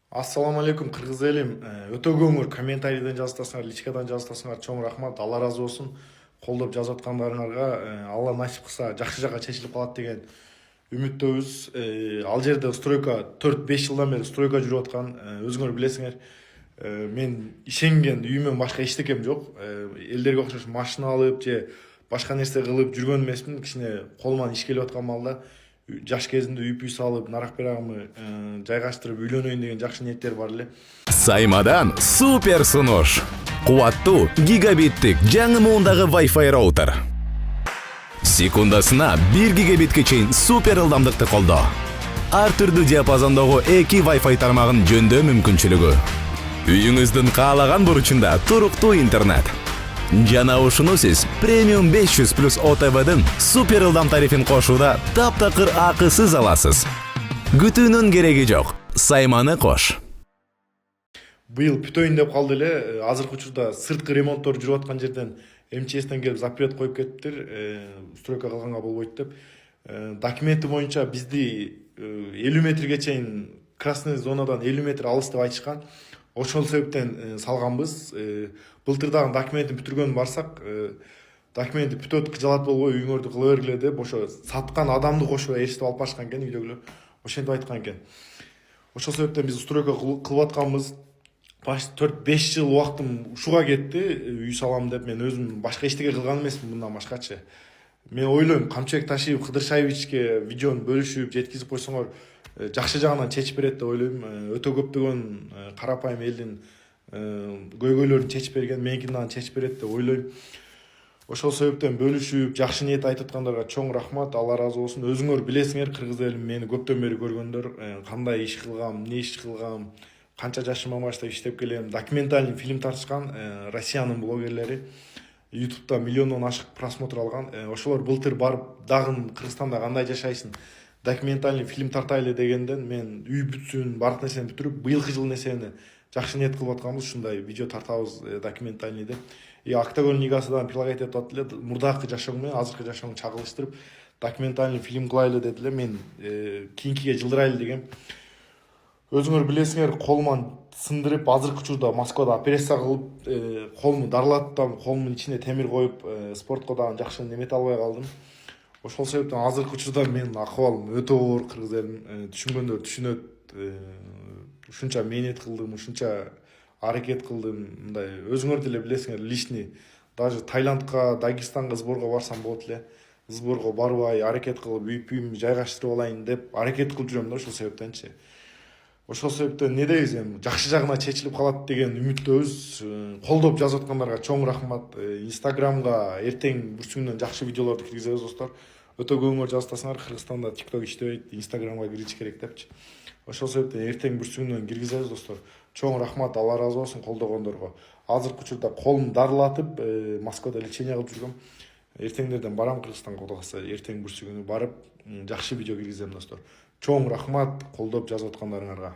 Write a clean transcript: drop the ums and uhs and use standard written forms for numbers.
Ассаламу алейкум кыргыз элим. Өтө көңүр комментарийден жазып личкадан жазып чоң рахмат. Алла разы болсун. Колдоп жазып аткандарыңарга Алла насип кылса жакшы жакка чечилип калат деген үмүттөбүз. Ал жерде стройка 4-5 жылдан бери стройка жүрүп аткан. Өзүңөр билесиңер. Мен ишенген үйүмөн башка эчтекем жок. Элдерге окшош машина алып же башка нерсе кылып жүргөн эмесмин. Кичине колуман иш келип аткан маалда жаш кезимде үй салып, нарак берагымы жайгаштырып үйлөнөйүн деген жакшы ниеттер бар эле. Саймадан супер сунуш. Кубаттуу гигабиттик жаңы муундагы Wi-Fi роутер. Секундасына 1 гигабитке чейин супер ылдамдыкты колдоо. Ар түрдүү диапазондогу 2 Wi-Fi тармагын жөндөө мүмкүнчүлүгү. Үйүңүздүн каалаган бурчунда туруктуу интернет. Жана ушуну сиз премиум 500 плюс ОТВдын супер ылдам тарифин кошууда таптакыр акысыз аласыз. Күтүүнүн кереги жок. Сайманы кош. Быйыл бүтөйүн деп калды эле. Азыркы учурда сырткы ремонттор жүрүп аткан жерден МЧСтен келип запрет коюп кетиптир. Стройка кылганга болбойт деп. Документи боюнча бизди 50 метрге чейин красный зонадан 50 метр алыс деп айтышкан. Ошол себептен салганбыз. Былтыр дагы документин бүтүргөн барсак, документи бүтөт кыжалат болбой үйүңөрдү кыла бергиле деп ошо саткан адамды кошуп эшитип алып барышкан экен үйдөгүлөр. Ошентип айткан экен. Ошол себептен биз стройка кылып атканбыз. Почти 4-5 жыл убактым ушуга кетти. Үй салам деп мен өзүм башка эчтеке кылган эмесмин мындан башкачы. Мен ойлойм, Камчыбек Ташиев Кыдыршаевичке видеону бөлүшүп, жеткизип койсоңор жакшы жагынан чечип берет деп ойлойм. Өтө көптөгөн карапайым элдин көйгөйлөрүн чечип берген, меникин дагы чечип берет деп ойлойм. Ошол себептен бөлүшүп, жакшы ниет айтып аткандарга чоң рахмат, Алла разы болсун. Өзүңөр билесиңер, кыргыз элим мени көптөн бери көргөндөр, кандай иш кылгам, эмне иш кылгам, канча жашыман баштап иштеп келем. Документальный фильм тартышкан Россиянын блогерлери. YouTube'да миллиондон ашык просмотр алган. Ошолор былтыр барып, дагы Кыргызстанда кандай жашайсың, документальный фильм тартайлы дегенден мен үй бүтсүн, бардык нерсени бүтүрүп, быйылкы жылы нерсени жакшы ниет кылып атканбыз, ушундай видео тартабыз документальный деп. Октогон лигасы дагы прилагать этип атты эле. Мурдакы жашооң менен азыркы жашооңду чагылыштырып, документальный фильм кылайлы деди эле. Мен кийинкиге жылдырайлы дегем. Өзүңөр билесиңер, колуман сындырып, азыркы учурда Москвада операция кылып, колумду дарылаттым, колумдун ичине темир коюп, спортко дагы жакшы немете албай калдым. Ошол себептен азыркы учурда менин акыбалым өтө оор, кыргыз элим түшүнгөндөр түшүнөт. Ушунча мээнет кылдым, ушунча аракет кылдым. Мындай өзүңөр деле билесиңер, лишний даже Таиландка, Дагестанга сборго барсам болот эле. Сборго барбай, аракет кылып, үйүмдү жайгаштырып алайын деп аракет кылып жүрөм да ошол себептенчи. Ошол себептен не дейбиз эми, жакшы жагына чечилип калат деген үмүттөбүз. Колдоп жазып аткандарга чоң рахмат. Инстаграмга эртең бүрсүңдөн жакшы видеолорду киргизебиз достор. Өтө көңүр жазып атасыңар, Кыргызстанда TikTok иштебейт, Инстаграмга кириш керек депчи. Ошол себептен эртең бүрсүңдөн киргизебиз достор. Чоң рахмат, Алла разы болсун колдогондорго. Азыркы учурда колумду дарылатып, Москвада лечение кылып жүргөм. Эртеңдерден барам Кыргызстанга, Кудай кааласа, эртең бүрсүгүнү барып, жакшы видео киргизем достор. Чоң рахмат колдоп жазып аткандарыңарга.